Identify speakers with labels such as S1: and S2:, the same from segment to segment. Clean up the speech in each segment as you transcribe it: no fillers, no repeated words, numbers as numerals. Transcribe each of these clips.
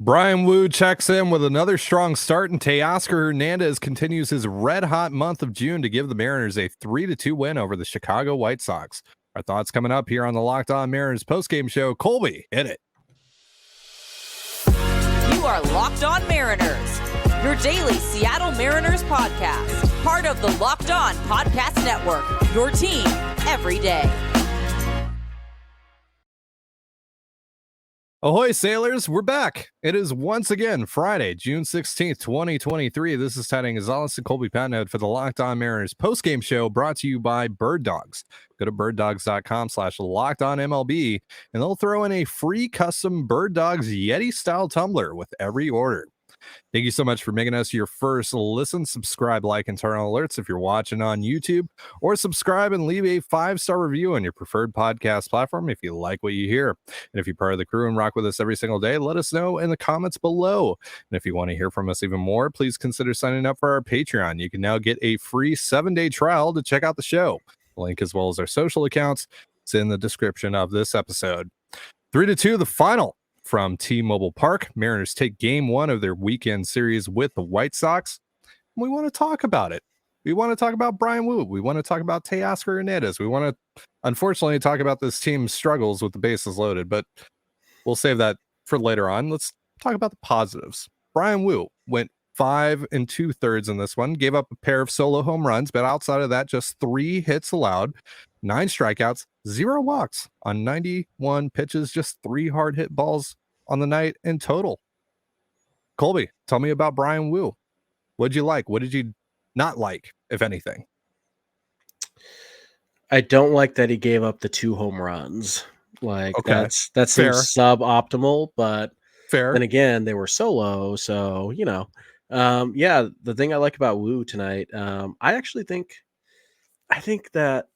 S1: Bryan Woo checks in with another strong start, and Teoscar Hernandez continues his red-hot month of June to give the Mariners a 3-2 win over the Chicago White Sox. Our thoughts coming up here on the Locked On Mariners postgame show. Colby, hit it.
S2: You are Locked On Mariners, your daily Seattle Mariners podcast, part of the Locked On Podcast Network, your team every day.
S1: Ahoy, sailors. We're back. It is once again Friday, June 16th, 2023. This is Ty Gonzalez and Colby Patnode for the Locked On Mariners postgame show brought to you by Birddogs. Go to birddogs.com/LockedOnMLB and they'll throw in a free custom Birddogs Yeti-style tumbler with every order. Thank you so much for making us your first listen. Subscribe, like, and turn on alerts if you're watching on YouTube, or subscribe and leave a 5-star review on your preferred podcast platform if you like what you hear. And if you're part of the crew and rock with us every single day, let us know in the comments below. And if you want to hear from us even more, please consider signing up for our Patreon. You can now get a free 7-day trial to check out the show. Link as well as our social accounts is in the description of this episode. 3-2, the final from T-Mobile Park. Mariners take game one of their weekend series with the White Sox. We want to talk about it. We want to talk about Bryan Woo. We want to talk about Teoscar Hernandez. We want to, unfortunately, talk about this team's struggles with the bases loaded, but we'll save that for later on. Let's talk about the positives. Bryan Woo went 5 2/3 in this one, gave up a pair of solo home runs, but outside of that, just 3 hits allowed, 9 strikeouts, 0 walks on 91 pitches, just 3 hard hit balls on the night in total. Colby, tell me about Bryan Woo. What'd you like? What did you not like, if anything?
S3: I don't like that he gave up the 2 home runs. Like,
S1: okay,
S3: that seems suboptimal, but
S1: fair.
S3: Then again, they were solo, so yeah. The thing I like about Woo tonight, I think that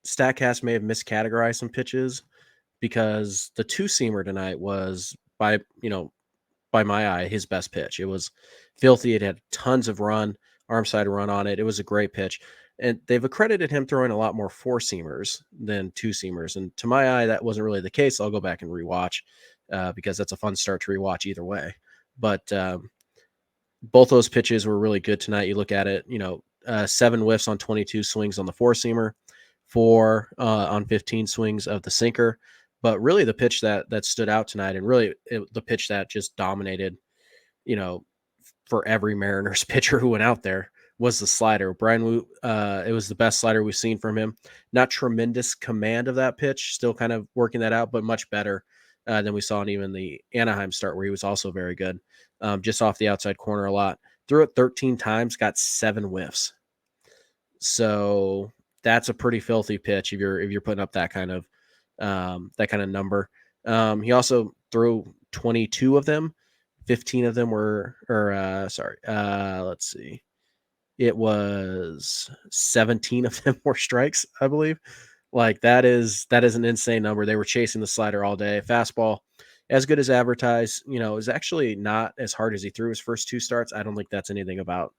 S3: Statcast may have miscategorized some pitches, because the 2-seamer tonight was by my eye his best pitch. It was filthy. It had tons of arm side run on it. It was a great pitch. And they've accredited him throwing a lot more 4-seamers than 2-seamers. And to my eye, that wasn't really the case. I'll go back and rewatch because that's a fun start to rewatch either way. But both those pitches were really good tonight. You look at it, 7 whiffs on 22 swings on the 4-seamer, 4 on 15 swings of the sinker. But really the pitch that stood out tonight, and really the pitch that just dominated, for every Mariners pitcher who went out there, was the slider. Bryan Woo, it was the best slider we've seen from him. Not tremendous command of that pitch, still kind of working that out, but much better than we saw in even the Anaheim start, where he was also very good. Just off the outside corner a lot. Threw it 13 times, got 7 whiffs. So that's a pretty filthy pitch if you're putting up that kind of number. He also threw 22 of them. 15 of them were, let's see. It was 17 of them were strikes, I believe. Like, that is an insane number. They were chasing the slider all day. Fastball, as good as advertised, is actually not as hard as he threw his first 2 starts. I don't think that's anything about,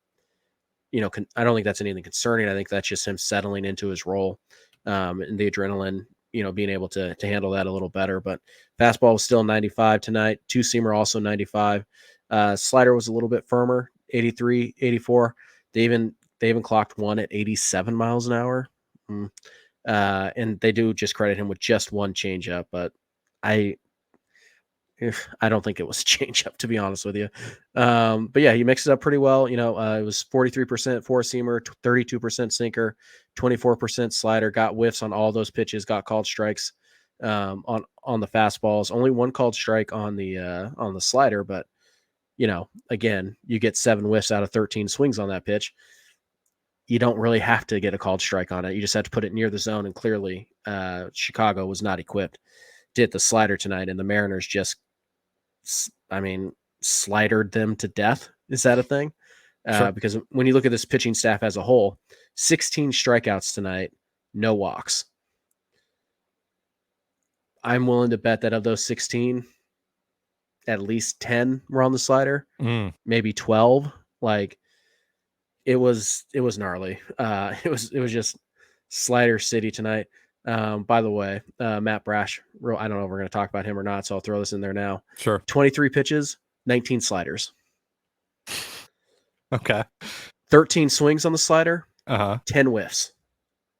S3: I don't think that's anything concerning. I think that's just him settling into his role, and the adrenaline, being able to handle that a little better. But fastball was still 95 tonight. 2-seamer also 95. Slider was a little bit firmer, 83, 84. They even clocked one at 87 miles an hour. And they do just credit him with just 1 changeup, but I don't think it was a changeup, to be honest with you. But yeah, he mixed it up pretty well. It was 43% 4-seamer, 32% sinker, 24% slider, got whiffs on all those pitches, got called strikes on the fastballs. Only 1 called strike on the slider, but again, you get 7 whiffs out of 13 swings on that pitch. You don't really have to get a called strike on it. You just have to put it near the zone, and clearly Chicago was not equipped to hit the slider tonight, and the Mariners just, slidered them to death. Is that a thing?
S1: Sure.
S3: Because when you look at this pitching staff as a whole, 16 strikeouts tonight, no walks. I'm willing to bet that of those 16, at least 10 were on the slider, maybe 12. Like, it was gnarly. It was just slider city tonight. By the way, Matt Brash, I don't know if we're going to talk about him or not, so I'll throw this in there now.
S1: Sure.
S3: 23 pitches, 19 sliders.
S1: Okay.
S3: 13 swings on the slider,
S1: Uh-huh.
S3: 10 whiffs.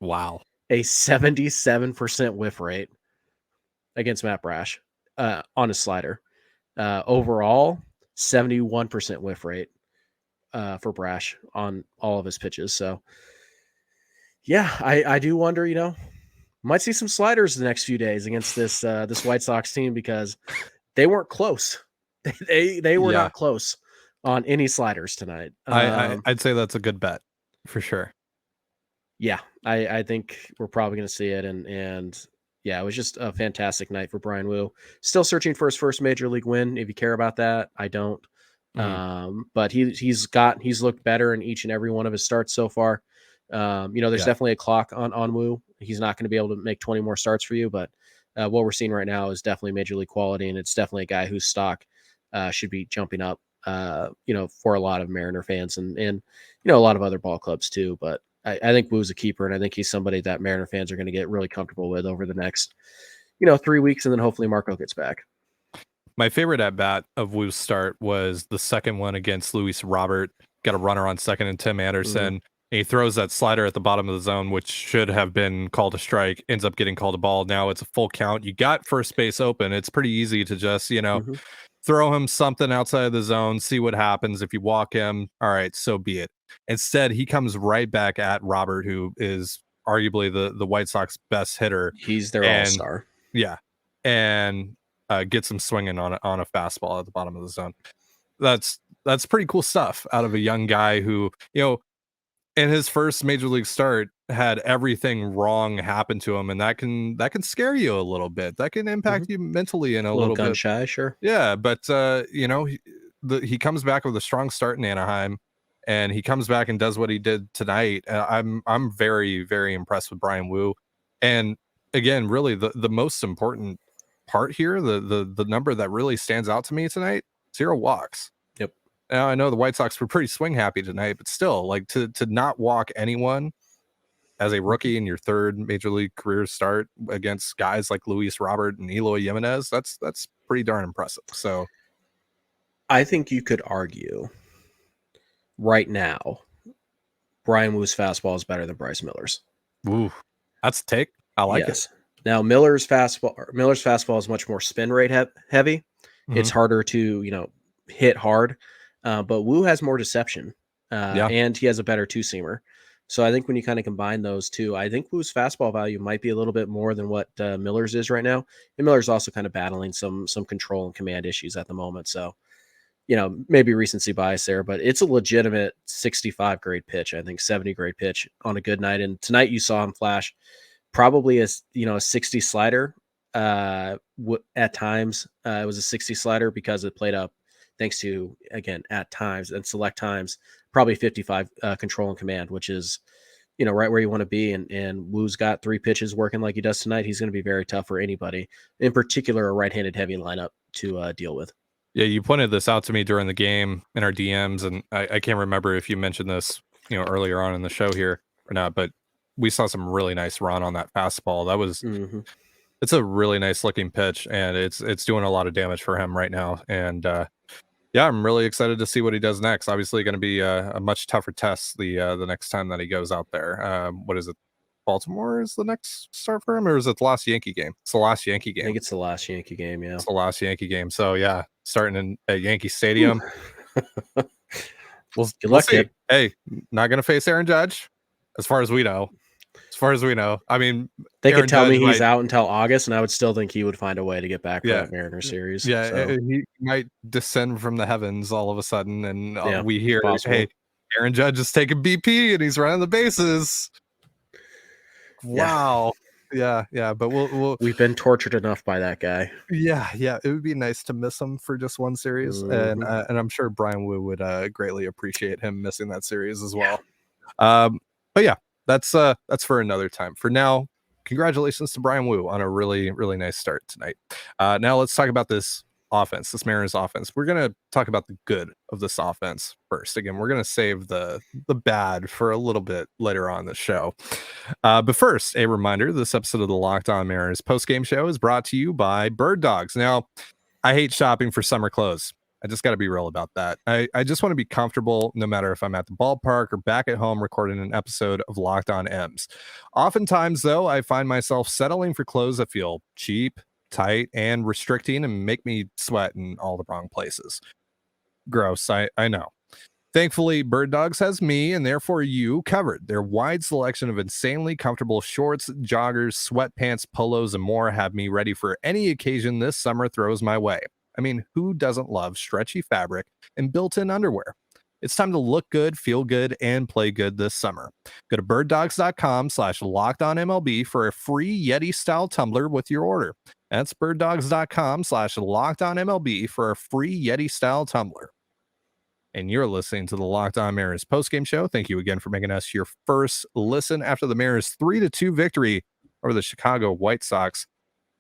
S1: Wow.
S3: A 77% whiff rate against Matt Brash on a slider. Overall, 71% whiff rate for Brash on all of his pitches. So, yeah, I do wonder, might see some sliders the next few days against this White Sox team because they weren't close. They were not close on any sliders tonight.
S1: I'd say that's a good bet for sure.
S3: Yeah, I think we're probably going to see it. And yeah, it was just a fantastic night for Bryan Woo. Still searching for his first major league win. If you care about that, I don't. But he's looked better in each and every one of his starts so far. There's definitely a clock on Woo. He's not going to be able to make 20 more starts for you, but what we're seeing right now is definitely major league quality, and it's definitely a guy whose stock should be jumping up, for a lot of Mariner fans and a lot of other ball clubs too. But I think Woo's a keeper, and I think he's somebody that Mariner fans are going to get really comfortable with over the next, 3 weeks, and then hopefully Marco gets back.
S1: My favorite at bat of Woo's start was the second one against Luis Robert. Got a runner on second and Tim Anderson. And he throws that slider at the bottom of the zone, which should have been called a strike, ends up getting called a ball. Now it's a full count. You got first base open. It's pretty easy to just, throw him something outside of the zone, see what happens. If you walk him, all right, so be it. Instead, he comes right back at Robert, who is arguably the White Sox best hitter.
S3: He's their all-star.
S1: Yeah. And gets him swinging on a fastball at the bottom of the zone. That's pretty cool stuff out of a young guy who, in his first major league start had everything wrong happen to him, and that can scare you a little bit. That can impact you mentally in a little
S3: gun
S1: bit.
S3: Shy, sure.
S1: Yeah, but he comes back with a strong start in Anaheim, and he comes back and does what he did tonight. I'm very, very impressed with Bryan Woo. And again, really the most important part here, the number that really stands out to me tonight, 0 walks.
S3: Yep.
S1: Now I know the White Sox were pretty swing happy tonight, but still, like to not walk anyone as a rookie in your third major league career start against guys like Luis Robert and Eloy Jimenez, that's pretty darn impressive. So
S3: I think you could argue right now Bryan Woo's fastball is better than Bryce Miller's.
S1: Ooh, that's a take. I like it.
S3: Now Miller's fastball is much more spin rate heavy. It's harder to, hit hard. But Woo has more deception. And he has a better two-seamer. So I think when you kind of combine those two, I think Woo's fastball value might be a little bit more than what Miller's is right now. And Miller's also kind of battling some control and command issues at the moment. So, maybe recency bias there, but it's a legitimate 65 grade pitch. I think 70 grade pitch on a good night. And tonight you saw him flash probably a 60 slider. At times it was a 60 slider because it played up thanks to, again, at times and select times, probably 55 control and command, which is, right where you want to be. And Woo's got 3 pitches working like he does tonight. He's going to be very tough for anybody, in particular, a right-handed heavy lineup to deal with.
S1: Yeah, you pointed this out to me during the game in our DMs, and I can't remember if you mentioned this, earlier on in the show here or not, but we saw some really nice run on that fastball. That was, it's a really nice looking pitch, and it's doing a lot of damage for him right now. And I'm really excited to see what he does next. Obviously, going to be a much tougher test the next time that he goes out there. What is it? Baltimore is the next start for him, or is it the last Yankee game? It's the last Yankee game.
S3: I think it's the last Yankee game. Yeah,
S1: it's the last Yankee game. So yeah, starting at Yankee Stadium. We'll see. Hey, not going to face Aaron Judge, as far as we know. I mean,
S3: they could tell me he's out until August, and I would still think he would find a way to get back for that Mariner series.
S1: Yeah,
S3: so.
S1: He might descend from the heavens all of a sudden, and we hear, hey, Aaron Judge is taking BP and he's running the bases. Wow. Yeah. But
S3: we've been tortured enough by that guy.
S1: Yeah. It would be nice to miss him for just one series, and I'm sure Bryan Woo would greatly appreciate him missing that series as well. But yeah, that's for another time. For now, congratulations to Bryan Woo on a really, really nice start tonight. Now let's talk about this Mariners offense. We're going to talk about the good of this offense first. Again, we're going to save the bad for a little bit later on the show. But first, a reminder, this episode of the Locked On Mariners postgame show is brought to you by Birddogs. Now, I hate shopping for summer clothes. I just got to be real about that. I just want to be comfortable no matter if I'm at the ballpark or back at home recording an episode of Locked On M's. Oftentimes, though, I find myself settling for clothes that feel cheap, tight, and restricting and make me sweat in all the wrong places. Gross, I know. Thankfully, Birddogs has me and therefore you covered. Their wide selection of insanely comfortable shorts, joggers, sweatpants, polos, and more have me ready for any occasion this summer throws my way. I mean, who doesn't love stretchy fabric and built-in underwear? It's time to look good, feel good, and play good this summer. Go to birddogs.com/lockedonmlb for a free Yeti-style tumbler with your order. That's birddogs.com/lockedonmlb for a free Yeti-style tumbler. And you're listening to the Locked On Mariners postgame show. Thank you again for making us your first listen after the Mariners 3-2 victory over the Chicago White Sox.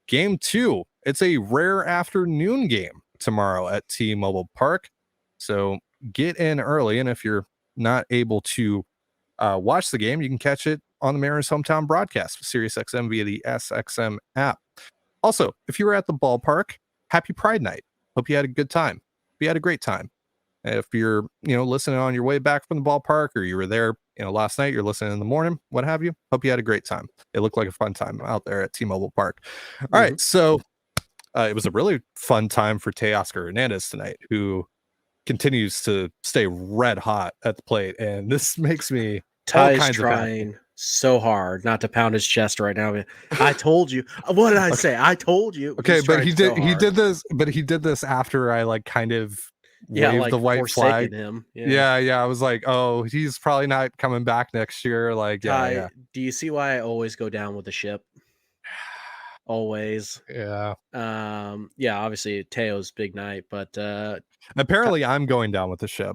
S1: Game 2. It's a rare afternoon game tomorrow at T-Mobile Park. So get in early. And if you're not able to watch the game, you can catch it on the Mariners hometown broadcast with SiriusXM via the SXM app. Also, if you were at the ballpark, happy Pride Night. Hope you had a good time. Hope you had a great time. If you're, listening on your way back from the ballpark, or you were there, last night, you're listening in the morning, what have you. Hope you had a great time. It looked like a fun time out there at T-Mobile Park. All right. So it was a really fun time for Teoscar Hernandez tonight, who continues to stay red hot at the plate. And this makes me
S3: Ty's trying so hard not to pound his chest right now. I told you. What did I say? I told you.
S1: Okay, but he did this after I kind of waved the white flag.
S3: Him.
S1: Yeah. I was like, oh, he's probably not coming back next year.
S3: Ty, do you see why I always go down with the ship? Always.
S1: Yeah.
S3: Obviously Teo's big night, but
S1: apparently I'm going down with the ship,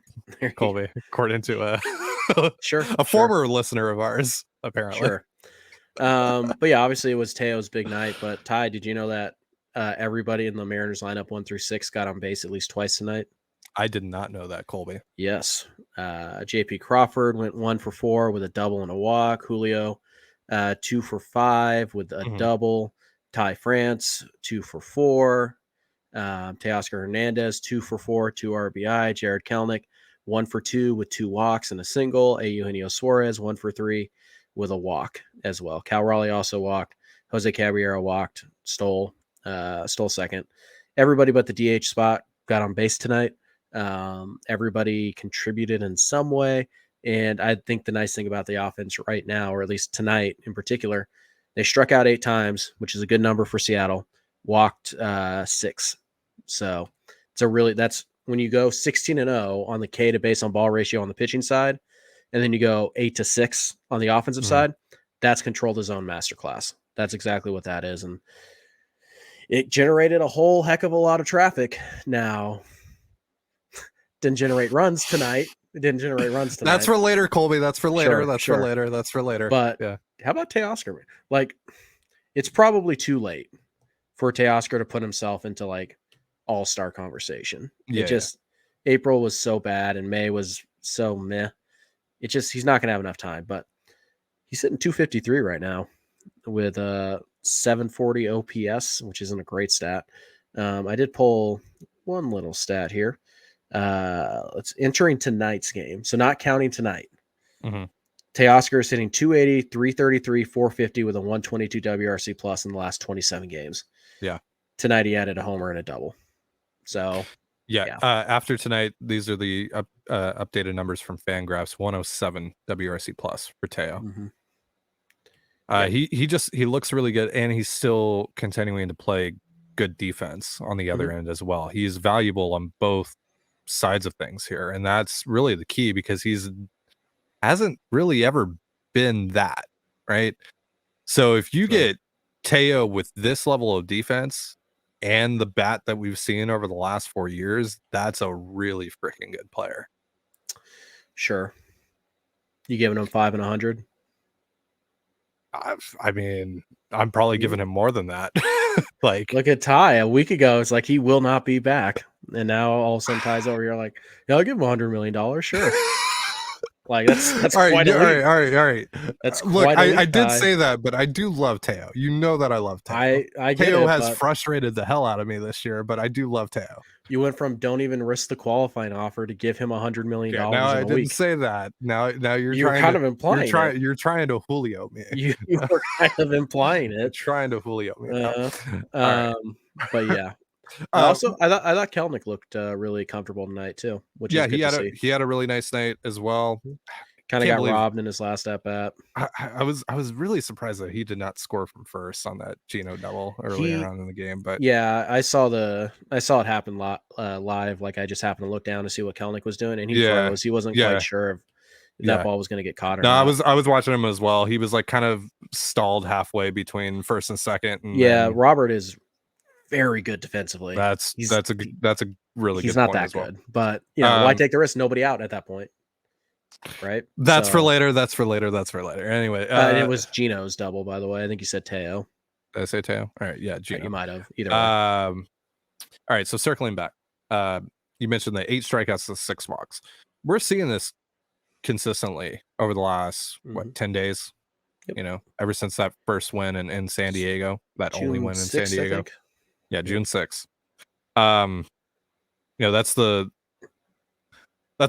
S1: Colby, according to a former listener of ours, apparently.
S3: Sure. But yeah, obviously it was Teo's big night. But Ty, did you know that everybody in the Mariners lineup 1 through 6 got on base at least twice tonight?
S1: I did not know that, Colby.
S3: Yes. JP Crawford went 1 for 4 with a double and a walk. Julio 2 for 5 with a double. Ty France 2 for 4. Teoscar Hernandez 2 for 4, 2 RBI. Jared Kelenic 1 for 2 with 2 walks and a single. Eugenio Suarez 1 for 3 with a walk as well. Cal Raleigh also walked. Jose Caballero walked, stole second. Everybody but the DH spot got on base tonight. Everybody contributed in some way. And I think the nice thing about the offense right now, or at least tonight in particular, they struck out 8 times, which is a good number for Seattle, walked 6. So that's when you go 16-0 on the K to base on ball ratio on the pitching side, and then you go 8-6 on the offensive side, that's control the zone masterclass. That's exactly what that is. And it generated a whole heck of a lot of traffic. Now, didn't generate runs tonight. It didn't generate runs tonight.
S1: That's for later, Colby. That's for later.
S3: Sure.
S1: That's for later.
S3: But how about Teoscar? It's probably too late for Teoscar to put himself into all-star conversation. April was so bad and May was so meh. He's not going to have enough time, but he's sitting 253 right now with a 740 OPS, which isn't a great stat. I did pull one little stat here. Let's entering tonight's game. So not counting tonight. Teoscar is hitting 280, 333, 450 with a 122 WRC plus in the last 27 games.
S1: Yeah.
S3: Tonight he added a homer and a double. So
S1: after tonight, these are the updated numbers from Fangraphs. 107 WRC plus for Teo. He looks really good, and he's still continuing to play good defense on the other end as well. He's valuable on both sides of things here, and that's really the key, because hasn't really ever been that, right? So if you get Teo with this level of defense and the bat that we've seen over the last 4 years, that's a really freaking good player.
S3: Sure. You giving him 5 and 100?
S1: I mean, I'm probably giving him more than that.
S3: Look at Ty a week ago. It's like he will not be back, and now all of a sudden Ty's over here like, yeah, I'll give him $100 million. Sure. That's
S1: all
S3: quite
S1: all right.
S3: That's
S1: look. I did say that, but I do love Teo. You know that I love Teo.
S3: I get
S1: Teo
S3: it,
S1: has frustrated the hell out of me this year, but I do love Teo.
S3: You went from don't even risk the qualifying offer to give him $100 million
S1: Yeah, now
S3: in
S1: I
S3: a
S1: didn't
S3: week.
S1: say that. Now you're
S3: You're
S1: trying
S3: kind
S1: to
S3: of implying it.
S1: you're trying to Julio me.
S3: You were kind of implying
S1: You're
S3: it.
S1: trying to Julio me now. All right.
S3: But yeah. I thought Kelnick looked really comfortable tonight too, which is good to see.
S1: He had a really nice night as well.
S3: Kind of got robbed in his last at bat.
S1: I was really surprised that he did not score from first on that Geno double earlier on in the game. But
S3: yeah, I saw it happen live. Like I just happened to look down to see what Kelnick was doing, and he froze. He wasn't quite sure if that ball was going to get caught or not.
S1: I was watching him as well. He was like kind of stalled halfway between first and second. And
S3: yeah, Robert is very good defensively.
S1: That's a really
S3: he's
S1: good
S3: not
S1: point
S3: that
S1: as well.
S3: good, but why take the risk? Nobody out at that point, right?
S1: That's for later. Anyway,
S3: and it was Geno's double, by the way. I think you said Teo.
S1: Did I say Teo? All right, yeah, Geno.
S3: You might have either way.
S1: All right, so circling back, you mentioned the 8 strikeouts to 6 walks. We're seeing this consistently over the last 10 days. Yep. Ever since that first win in San Diego, that June only win in 6th, San Diego. Yeah, June 6th. That's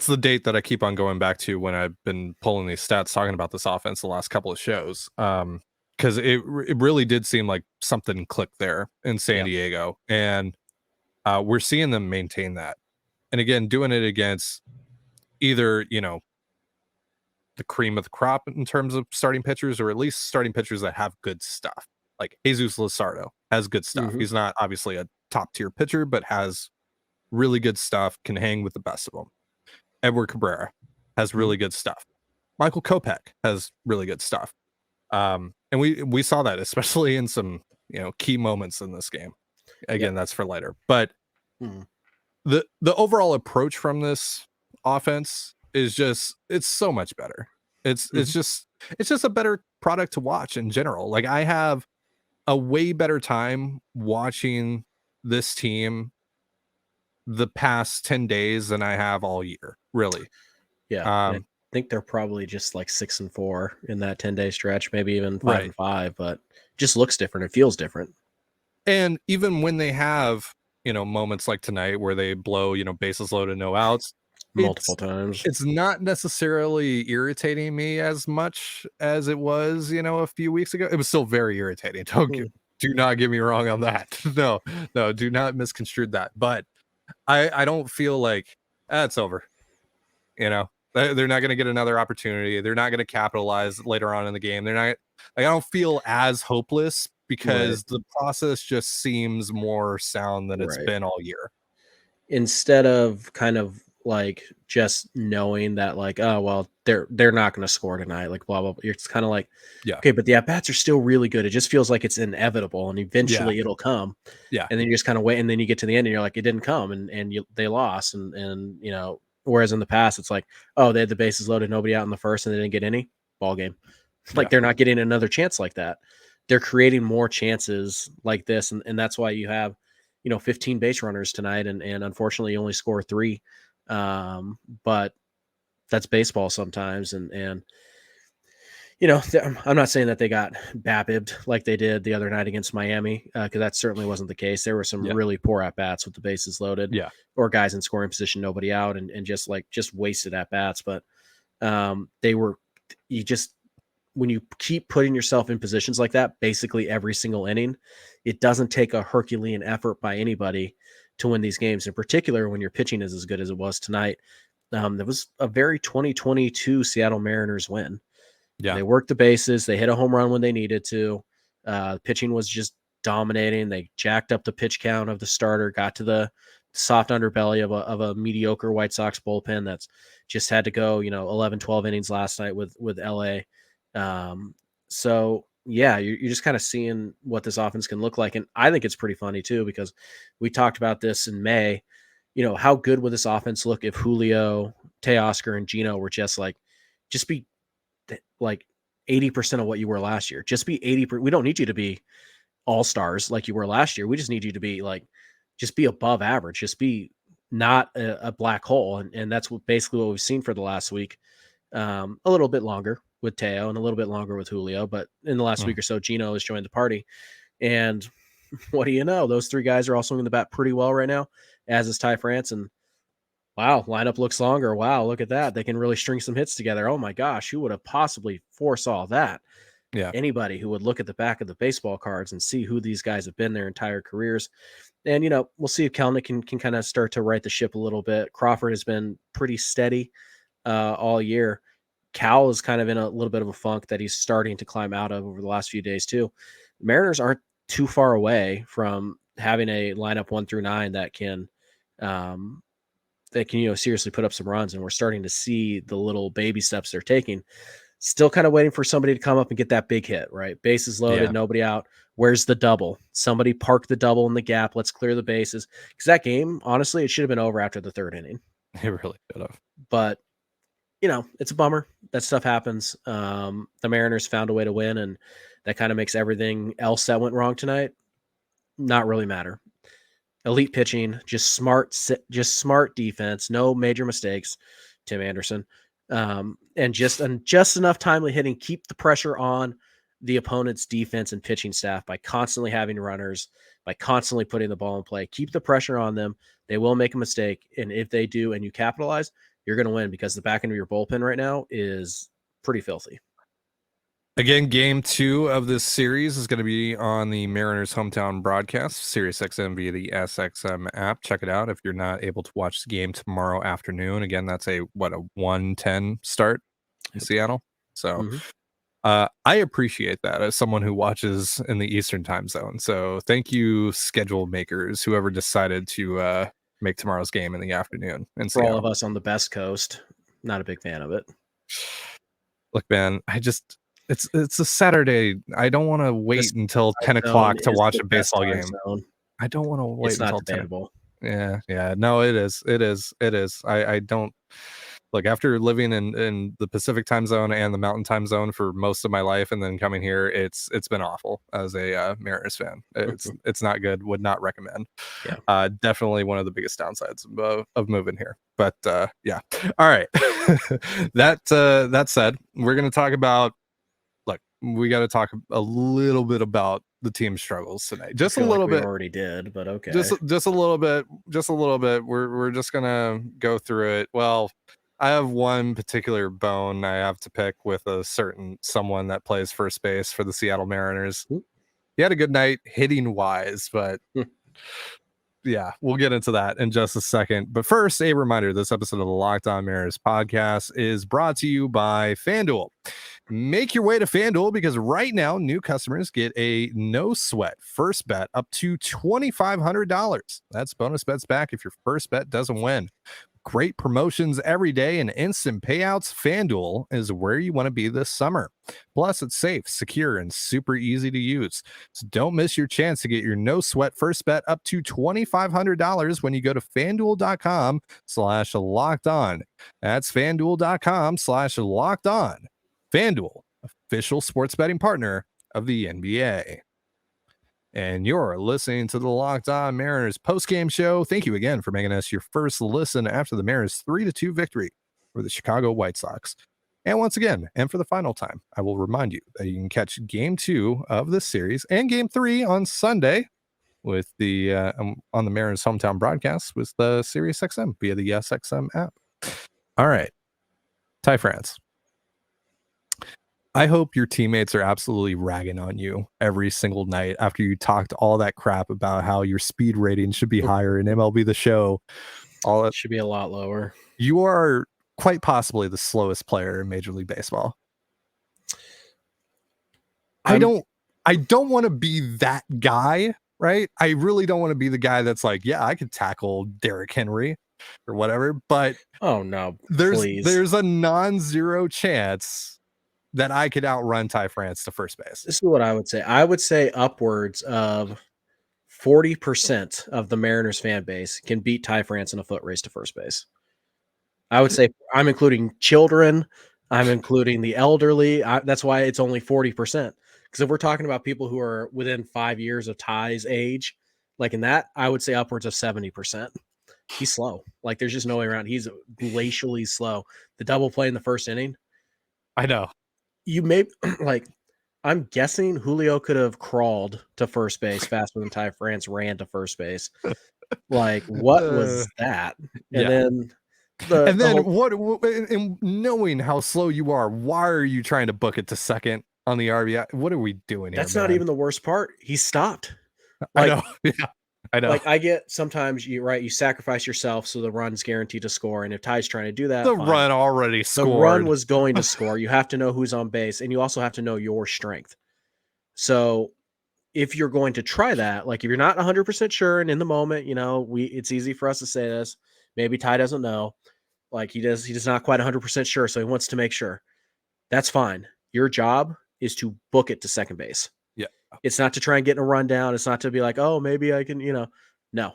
S1: the date that I keep on going back to when I've been pulling these stats talking about this offense the last couple of shows. Because it really did seem like something clicked there in San Diego, and we're seeing them maintain that. And again, doing it against either the cream of the crop in terms of starting pitchers, or at least starting pitchers that have good stuff. Like Jesus Luzardo has good stuff. He's not obviously a top tier pitcher, but has really good stuff, can hang with the best of them. Edward Cabrera has really good stuff. Michael Kopech has really good stuff. And we saw that, especially in some key moments in this game. Again, that's for later. But the overall approach from this offense is it's so much better. It's just a better product to watch in general. Like I have a way better time watching this team the past 10 days than I have all year, really.
S3: Yeah. I think they're probably just like 6-4 in that 10-day stretch, maybe even 5-5, but just looks different. It feels different.
S1: And even when they have, moments like tonight where they blow, bases loaded, no outs
S3: multiple times,
S1: it's not necessarily irritating me as much as it was, a few weeks ago. It was still very irritating. Do not get me wrong on that. No, do not misconstrue that. But I don't feel like it's over. They're not going to get another opportunity. They're not going to capitalize later on in the game. They're not. I don't feel as hopeless because the process just seems more sound than it's been all year.
S3: Instead of kind of like just knowing that like, oh well, they're not going to score tonight, like blah blah blah. It's kind of like, okay, but the at bats are still really good. It just feels like it's inevitable, and eventually it'll come. Yeah, and then you just kind of wait, and then you get to the end, and you're like, it didn't come, and they lost, and whereas in the past it's like, oh, they had the bases loaded, nobody out in the first, and they didn't get any ball game. Like they're not getting another chance like that. They're creating more chances like this, and that's why you have 15 base runners tonight, and unfortunately you only score 3. But that's baseball sometimes. And I'm not saying that they got BABIP'd like they did the other night against Miami, because that certainly wasn't the case. There were some really poor at bats with the bases loaded, or guys in scoring position, nobody out, and just wasted at bats. But when you keep putting yourself in positions like that, basically every single inning, it doesn't take a Herculean effort by anybody to win these games. In particular, when your pitching is as good as it was tonight. That was a very 2022 Seattle Mariners win. Yeah, they worked the bases. They hit a home run when they needed to. Pitching was just dominating. They jacked up the pitch count of the starter, got to the soft underbelly of a mediocre White Sox bullpen that's just had to go 11, 12 innings last night with LA. So yeah, you're just kind of seeing what this offense can look like. And I think it's pretty funny too, because we talked about this in May. How good would this offense look if Julio, Teoscar, and Geno were just be like 80% of what you were last year. Just be 80%. We don't need you to be all-stars like you were last year. We just need you to be just be above average. Just be not a black hole. And that's basically what we've seen for the last week. A little bit longer with Teo and a little bit longer with Julio, but in the last week or so, Geno has joined the party. And what do you know? Those 3 guys are all swinging the bat pretty well right now. as is Ty France. And wow, lineup looks longer. Wow, look at that. They can really string some hits together. Oh my gosh, who would have possibly foresaw that?
S1: Yeah.
S3: Anybody who would look at the back of the baseball cards and see who these guys have been their entire careers. And, we'll see if Kelnick can kind of start to right the ship a little bit. Crawford has been pretty steady all year. Cal is kind of in a little bit of a funk that he's starting to climb out of over the last few days too. The Mariners aren't too far away from having a lineup 1 through 9 that can seriously put up some runs, and we're starting to see the little baby steps they're taking. Still kind of waiting for somebody to come up and get that big hit, right? Bases loaded, nobody out. Where's the double? Somebody park the double in the gap. Let's clear the bases. Because that game, honestly, it should have been over after the 3rd inning.
S1: It really should have.
S3: But, it's a bummer. That stuff happens. The Mariners found a way to win, and that kind of makes everything else that went wrong tonight not really matter. Elite pitching, just smart defense, no major mistakes. Tim Anderson. And just enough timely hitting, keep the pressure on the opponent's defense and pitching staff by constantly having runners, by constantly putting the ball in play. Keep the pressure on them. They will make a mistake, and if they do and you capitalize, you're going to win, because the back end of your bullpen right now is pretty filthy.
S1: Again, game 2 of this series is going to be on the Mariners hometown broadcast, Sirius XM via the SXM app. Check it out if you're not able to watch the game tomorrow afternoon. Again, that's a 1:10 start in Seattle. So I appreciate that as someone who watches in the Eastern time zone. So thank you, schedule makers, whoever decided to make tomorrow's game in the afternoon. And
S3: for all of us on the best coast, not a big fan of it.
S1: Look, man, it's a Saturday. I don't want to wait until 10 o'clock to watch a baseball game. I don't want to wait until 10. Yeah. No, it is. I don't look, after living in the Pacific time zone and the Mountain time zone for most of my life, and then coming here, it's been awful as a Mariners fan. It's not good. Would not recommend. Yeah. Definitely one of the biggest downsides of moving here. But yeah. All right. That said, we're going to talk about. We got to talk a little bit about the team struggles tonight. Just a little bit.
S3: We already did, but okay.
S1: Just a little bit. We're just gonna go through it. Well, I have one particular bone I have to pick with a certain someone that plays first base for the Seattle Mariners. He had a good night hitting wise, but yeah, we'll get into that in just a second. But first, a reminder, this episode of the Locked On Mariners podcast is brought to you by FanDuel. Make your way to FanDuel, because right now new customers get a no sweat first bet up to $2,500. That's bonus bets back if your first bet doesn't win. Great promotions every day and instant payouts. FanDuel is where you want to be this summer. Plus, it's safe, secure, and super easy to use. So don't miss your chance to get your no sweat first bet up to $2,500 when you go to FanDuel.com/locked on. That's FanDuel.com/locked on. FanDuel, official sports betting partner of the NBA. And you're listening to the Locked On Mariners postgame show. Thank you again for making us your first listen after the Mariners 3-2 victory for the Chicago White Sox. And once again, and for the final time, I will remind you that you can catch game 2 of this series and game 3 on Sunday with the on the Mariners hometown broadcast with the Sirius XM via the SXM app. All right, Ty France. I hope your teammates are absolutely ragging on you every single night after you talked all that crap about how your speed rating should be higher in MLB The Show. All that
S3: should be a lot lower.
S1: You are quite possibly the slowest player in Major League Baseball. I don't want to be that guy, right? I really don't want to be the guy that's like, yeah, I could tackle Derrick Henry or whatever, but
S3: oh no,
S1: there's a non-zero chance that I could outrun Ty France to first base.
S3: This is what I would say. I would say upwards of 40% of the Mariners fan base can beat Ty France in a foot race to first base. I would say I'm including children. I'm including the elderly. That's why it's only 40%. Because if we're talking about people who are within 5 years of Ty's age, like in that, I would say upwards of 70%. He's slow. Like there's just no way around. He's glacially slow. The double play in the first inning.
S1: I know.
S3: You may like, I'm guessing Julio could have crawled to first base faster than Ty France ran to first base. Like, what was that? And
S1: Yeah.
S3: then
S1: And
S3: the
S1: then
S3: whole
S1: and knowing how slow you are, why are you trying to book it to second on the RBI? What are we doing here,
S3: that's not
S1: man?
S3: even the worst part. He stopped.
S1: I
S3: Like,
S1: know. Yeah, I know.
S3: like I get sometimes you sacrifice yourself so the run's guaranteed to score. And if Ty's trying to do that,
S1: The
S3: fine.
S1: run already
S3: The run
S1: scored.
S3: was going to score. You have to know who's on base, and you also have to know your strength. So if you're going to try that, like if you're not 100% sure and in the moment, it's easy for us to say this. Maybe Ty doesn't know. Like he's not quite 100% sure, so he wants to make sure. That's fine. Your job is to book it to second base.
S1: Yeah.
S3: It's not to try and get in a rundown. It's not to be like, oh, maybe I can, no.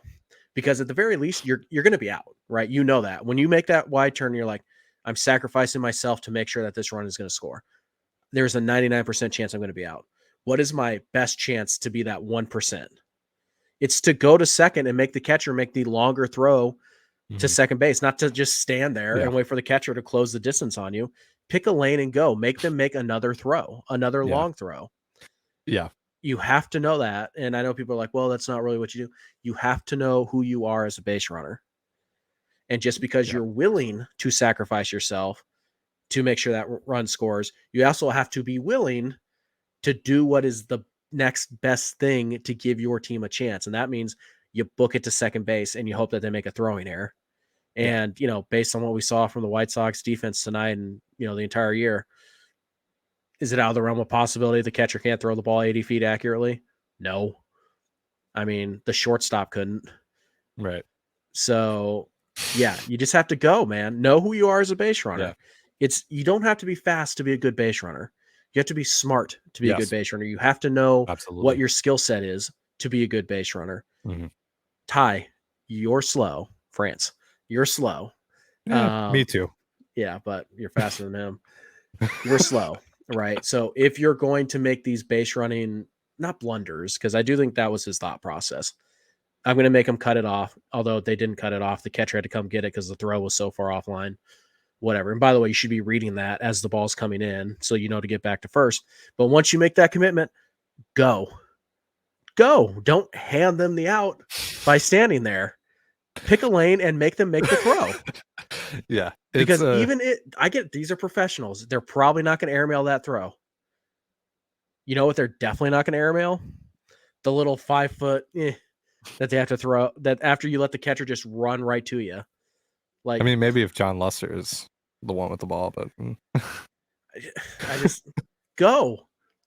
S3: Because at the very least, you're going to be out, right? You know that. When you make that wide turn, you're like, I'm sacrificing myself to make sure that this run is going to score. There's a 99% chance I'm going to be out. What is my best chance to be that 1%? It's to go to second and make the catcher make the longer throw to second base, not to just stand there and wait for the catcher to close the distance on you. Pick a lane and go. Make them make another throw, another long throw.
S1: Yeah.
S3: You have to know that. And I know people are like, well, that's not really what you do. You have to know who you are as a base runner. And just because you're willing to sacrifice yourself to make sure that run scores, you also have to be willing to do what is the next best thing to give your team a chance. And that means you book it to second base and you hope that they make a throwing error. And, based on what we saw from the White Sox defense tonight and, the entire year, is it out of the realm of possibility the catcher can't throw the ball 80 feet accurately? No. I mean, the shortstop couldn't.
S1: Right.
S3: So, yeah, you just have to go, man. Know who you are as a base runner.
S1: Yeah.
S3: You don't have to be fast to be a good base runner. You have to be smart to be a good base runner. You have to know what your skill set is to be a good base runner.
S1: Mm-hmm.
S3: Ty, you're slow. France, you're slow.
S1: Yeah, me too.
S3: Yeah, but you're faster than him. You're slow, right? So if you're going to make these base running, not blunders, because I do think that was his thought process. I'm going to make him cut it off, although they didn't cut it off. The catcher had to come get it because the throw was so far offline. Whatever. And by the way, you should be reading that as the ball's coming in so you know to get back to first. But once you make that commitment, go. Go. Don't hand them the out by standing there. Pick a lane and make them make the throw.
S1: Yeah.
S3: Because I get these are professionals. They're probably not going to airmail that throw. You know what they're definitely not going to airmail? The little 5 foot that they have to throw that after you let the catcher just run right to you. Like,
S1: I mean, maybe if John Lester is the one with the ball, but
S3: I just go.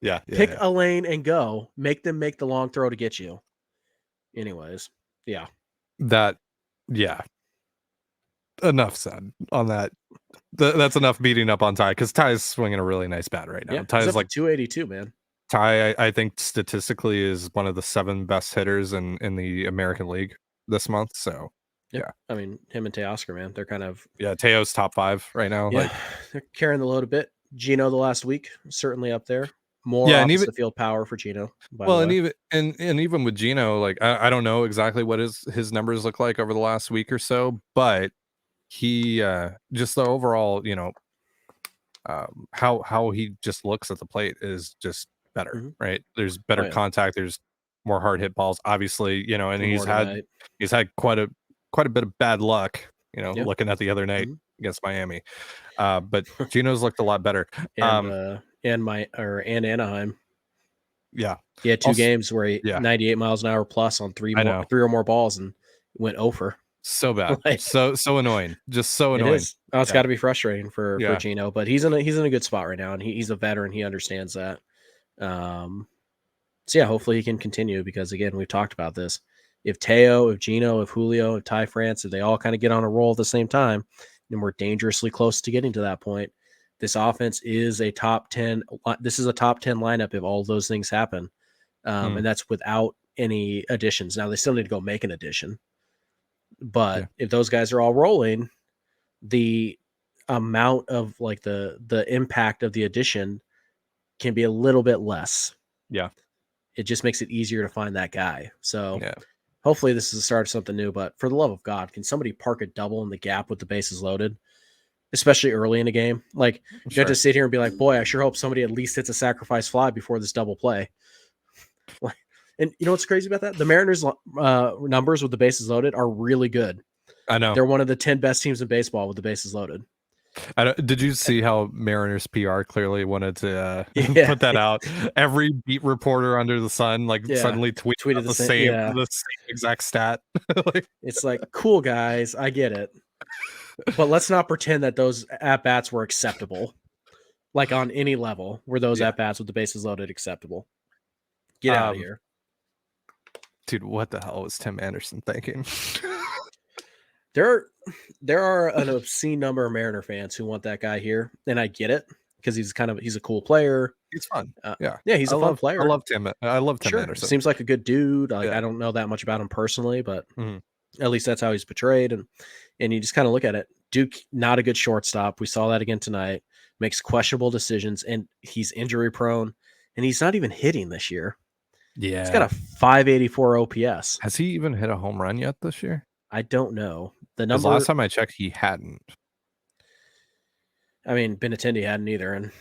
S1: Yeah.
S3: Pick a lane and go. Make them make the long throw to get you. Anyways, yeah.
S1: Enough said on that. That's enough beating up on Ty because Ty's swinging a really nice bat right now.
S3: Yeah,
S1: Ty's like
S3: 282, man.
S1: Ty, I think statistically is one of the 7 best hitters in the American League this month. So yeah,
S3: I mean him and Teoscar, man, they're kind of
S1: Teo's top 5 right now.
S3: Yeah,
S1: like
S3: they're carrying the load a bit. Gino the last week certainly up there. More opposite field power for Gino.
S1: And even with Gino, like I don't know exactly what his numbers look like over the last week or so, but he just the overall, how he just looks at the plate is just better, right? There's better contact. There's more hard hit balls, obviously, and he's had quite a bit of bad luck, looking at the other night against Miami. But Gino's looked a lot better.
S3: And Anaheim.
S1: Yeah.
S3: He had 2 games where he 98 miles an hour plus on 3 or more balls and went over.
S1: So bad. so annoying. Just so annoying.
S3: It is. It's got to be frustrating for Gino, but he's in a good spot right now, and he's a veteran. He understands that. So hopefully he can continue because again, we've talked about this. If Teo, if Gino, if Julio, if Ty France, if they all kind of get on a roll at the same time, then we're dangerously close to getting to that point. This offense is a top 10. This is a top 10 lineup if all those things happen. And that's without any additions. Now they still need to go make an addition. But if those guys are all rolling, the amount of like the impact of the addition can be a little bit less.
S1: Yeah.
S3: It just makes it easier to find that guy. So hopefully this is the start of something new, but for the love of God, can somebody park a double in the gap with the bases loaded, especially early in the game? Like you have to sit here and be like, boy, I sure hope somebody at least hits a sacrifice fly before this double play. Like And you know what's crazy about that? The Mariners numbers with the bases loaded are really good.
S1: I know.
S3: They're one of the 10 best teams in baseball with the bases loaded.
S1: Did you see how Mariners PR clearly wanted to
S3: Yeah.
S1: put that out? Every beat reporter under the sun suddenly tweeted the same exact stat.
S3: It's like, cool guys, I get it, but let's not pretend that those at bats were acceptable. Like on any level, were those at bats with the bases loaded acceptable? Get out of here,
S1: dude! What the hell was Tim Anderson thinking?
S3: There are an obscene number of Mariner fans who want that guy here, and I get it because he's a cool player.
S1: He's fun. Yeah,
S3: he's a fun player.
S1: I love Tim Anderson.
S3: Seems like a good dude. I don't know that much about him personally, but at least that's how he's portrayed. And you just kind of look at it. Duke, not a good shortstop. We saw that again tonight. Makes questionable decisions, and he's injury prone, and he's not even hitting this year.
S1: Yeah,
S3: he's got a 584 OPS.
S1: Has he even hit a home run yet this year?
S3: I don't know. The
S1: number last time I checked, he hadn't.
S3: I mean, Benintendi hadn't either, and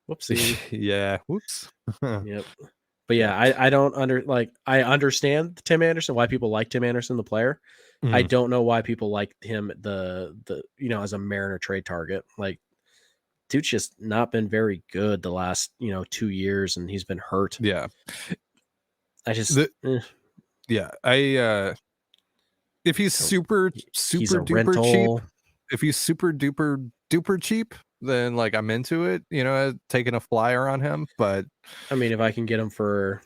S3: whoopsie.
S1: Yeah, whoops.
S3: Yep. But yeah, I don't I understand Tim Anderson, why people like Tim Anderson, the player. I don't know why people like him the as a Mariner trade target. Like, dude's just not been very good the last 2 years, and he's been hurt.
S1: Yeah.
S3: I just
S1: if he's super duper cheap, if he's super duper cheap, then like I'm into it, taking a flyer on him. But
S3: I mean, if I can get him for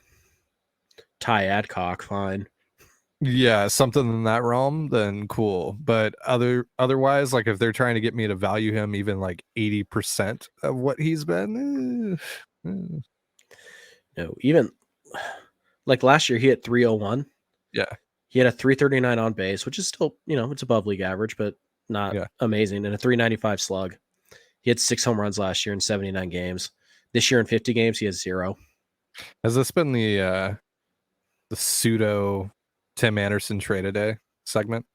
S3: Ty Adcock, fine.
S1: Yeah, something in that realm, then cool. But otherwise, like if they're trying to get me to value him even like 80% of what he's been,
S3: no, even like last year he had 301.
S1: Yeah.
S3: He had a 339 on base, which is still, it's above league average, but not amazing. And a 395 slug. He had 6 home runs last year in 79 games. This year in 50 games, he has 0.
S1: Has this been the pseudo Tim Anderson trade a day segment?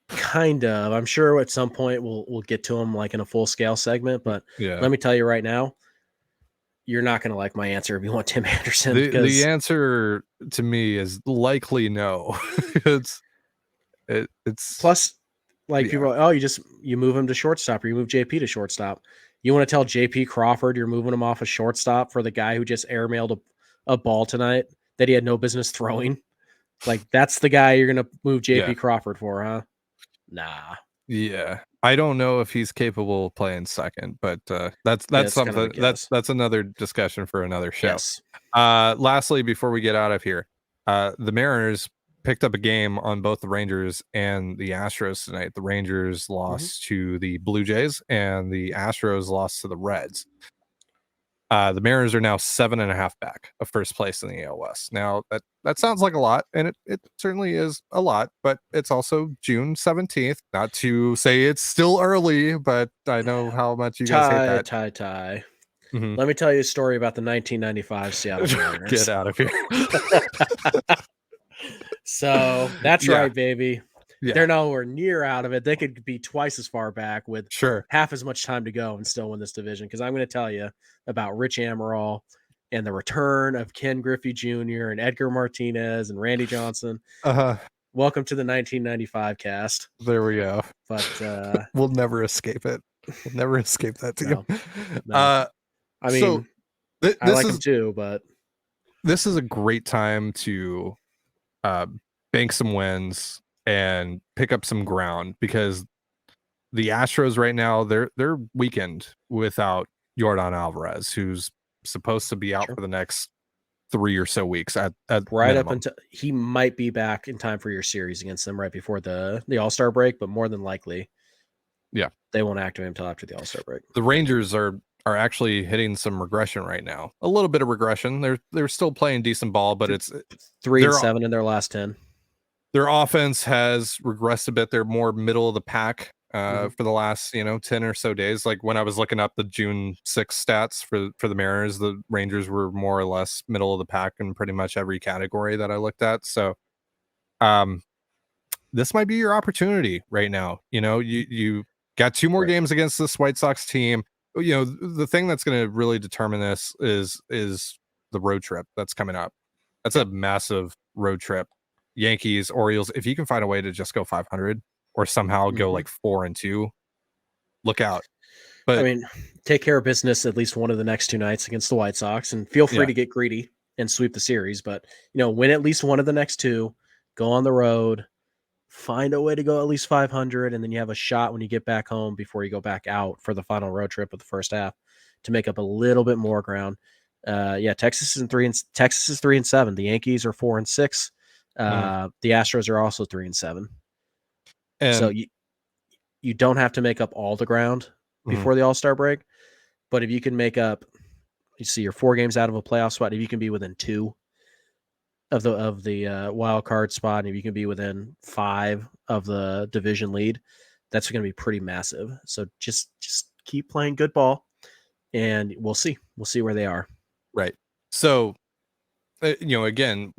S3: Kind of. I'm sure at some point we'll get to him like in a full scale segment, but let me tell you right now, you're not going to like my answer if you want Tim Anderson.
S1: The answer to me is likely no. It's
S3: plus like people are like, you move him to shortstop, or you move JP to shortstop. You want to tell JP Crawford you're moving him off a shortstop for the guy who just airmailed a ball tonight that he had no business throwing? Like, that's the guy you're going to move JP Crawford for, huh? Nah.
S1: Yeah. I don't know if he's capable of playing second, but that's something that's another discussion for another show.
S3: Yes.
S1: Lastly, before we get out of here, the Mariners picked up a game on both the Rangers and the Astros tonight. The Rangers lost to the Blue Jays, and the Astros lost to the Reds. The Mariners are now 7.5 back of first place in the AL West. Now that sounds like a lot, and it certainly is a lot, but it's also June 17th. Not to say it's still early, but I know how much you guys hate that.
S3: Ty. Let me tell you a story about the 1995 Seattle Mariners.
S1: Get out of here.
S3: So that's right, baby. Yeah. They're nowhere near out of it. They could be twice as far back with half as much time to go and still win this division. Because I'm going to tell you about Rich Amaral and the return of Ken Griffey Jr. and Edgar Martinez and Randy Johnson. Welcome to the 1995 cast.
S1: There we go.
S3: But
S1: we'll never escape it. We'll never escape that team.
S3: No. I mean, I like them too, but
S1: this is a great time to bank some wins and pick up some ground, because the Astros right now, they're weakened without Yordan Alvarez, who's supposed to be out for the next 3 or so weeks at
S3: right minimum. Up until he might be back in time for your series against them right before the All-Star break, but more than likely they won't activate him until after the All-Star break.
S1: The Rangers are actually hitting some regression right now. A little bit of regression. They're still playing decent ball, but it's
S3: 3-7 in their last 10.
S1: Their offense has regressed a bit. They're more middle of the pack for the last 10 or so days. Like when I was looking up the June 6th stats for the Mariners, the Rangers were more or less middle of the pack in pretty much every category that I looked at. So this might be your opportunity right now. You got 2 more games against this White Sox team. The thing that's going to really determine this is the road trip that's coming up. That's a massive road trip. Yankees, Orioles. If you can find a way to just go 500 or somehow go like 4-2, look out. But
S3: I mean, take care of business at least one of the next 2 nights against the White Sox, and feel free to get greedy and sweep the series. But win at least one of the next 2. Go on the road, find a way to go at least 500, and then you have a shot when you get back home before you go back out for the final road trip of the first half to make up a little bit more ground. Texas is 3-7. The Yankees are 4-6. The Astros are also 3-7.
S1: And
S3: so you don't have to make up all the ground before the All-Star break, but if you can make up, you're 4 games out of a playoff spot, if you can be within 2 of the wild card spot, and if you can be within 5 of the division lead, that's going to be pretty massive. So just keep playing good ball, and we'll see where they are.
S1: Right. So again,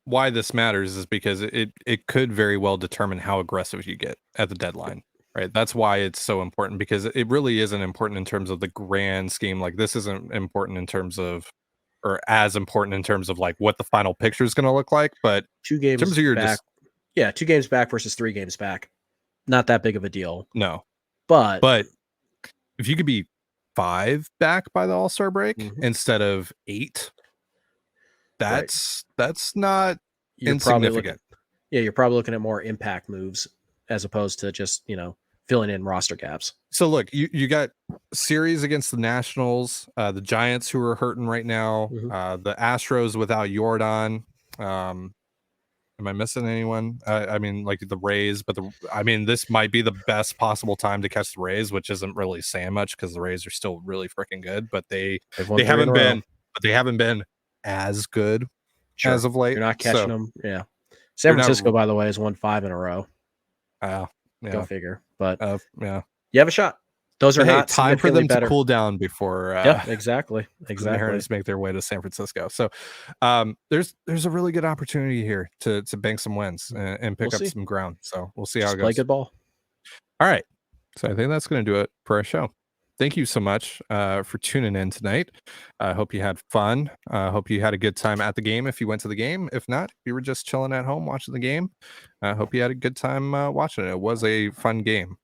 S1: why this matters is because it could very well determine how aggressive you get at the deadline. Right. That's why it's so important, because it really isn't important in terms of the grand scheme. Like, this isn't important in terms of, or as important in terms of like what the final picture is going to look like. But
S3: 2 games
S1: in terms of your
S3: back, 2 games back versus 3 games back, not that big of a deal.
S1: No,
S3: but
S1: if you could be 5 back by the All-Star break instead of 8, that's not insignificant.
S3: You're probably looking at more impact moves as opposed to just filling in roster gaps.
S1: So look, you got series against the Nationals, the Giants, who are hurting right now, the Astros without Jordan. Am I missing anyone? I mean, like the Rays, but this might be the best possible time to catch the Rays, which isn't really saying much because the Rays are still really freaking good, but they haven't been as good as of late.
S3: You're not catching them. Yeah. San Francisco, by the way, has won 5 in a row. Go figure. But you have a shot. Those are not
S1: time for them to cool down before
S3: exactly
S1: the Mariners make their way to San Francisco. So there's a really good opportunity here to bank some wins and pick up some ground. So we'll see how it goes.
S3: Play good ball.
S1: All right. So I think that's going to do it for our show. Thank you so much for tuning in tonight. I hope you had fun. I hope you had a good time at the game if you went to the game. If not, if you were just chilling at home watching the game, I hope you had a good time watching it. It was a fun game.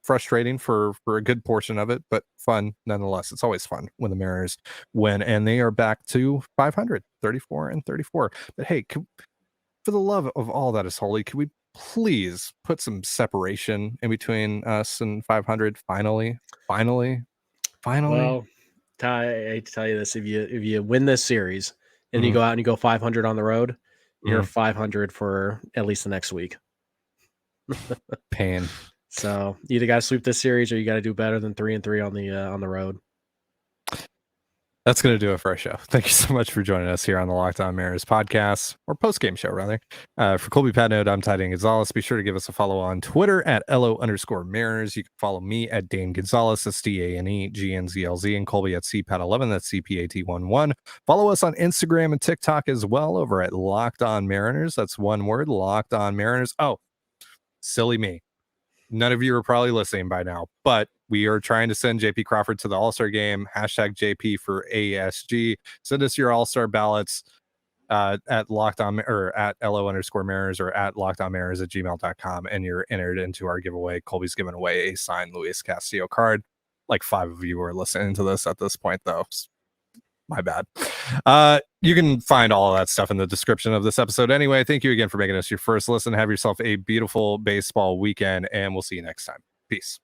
S1: Frustrating for a good portion of it, but fun nonetheless. It's always fun when the Mariners win, and they are back to 500, 34-34. But hey, for the love of all that is holy, could we please put some separation in between us and 500 finally?
S3: Well, Ty, I hate to tell you this, if you win this series and you go out and you go 500 on the road, you're 500 for at least the next week.
S1: Pain.
S3: So you either got to sweep this series or you got to do better than 3-3 on the road.
S1: That's going to do it for our show. Thank you so much for joining us here on the Locked On Mariners podcast, or post-game show, rather. For Colby Patnode, I'm Ty Dane Gonzalez. Be sure to give us a follow on Twitter at @LO_Mariners. You can follow me at Dane Gonzalez, that's DANEGNZLZ, and Colby at CPAT11, that's CPAT11. Follow us on Instagram and TikTok as well over at Locked On Mariners. That's one word, Locked On Mariners. Oh, silly me. None of you are probably listening by now, but we are trying to send JP Crawford to the All-Star game. #JP for ASG. Send us your All-Star ballots at Locked On or at LO_Mariners or at LockedOnMariners@gmail.com, and you're entered into our giveaway. Colby's giving away a signed Luis Castillo card. Like 5 of you are listening to this at this point, though. My bad. You can find all of that stuff in the description of this episode. Anyway, thank you again for making us your first listen. Have yourself a beautiful baseball weekend, and we'll see you next time. Peace.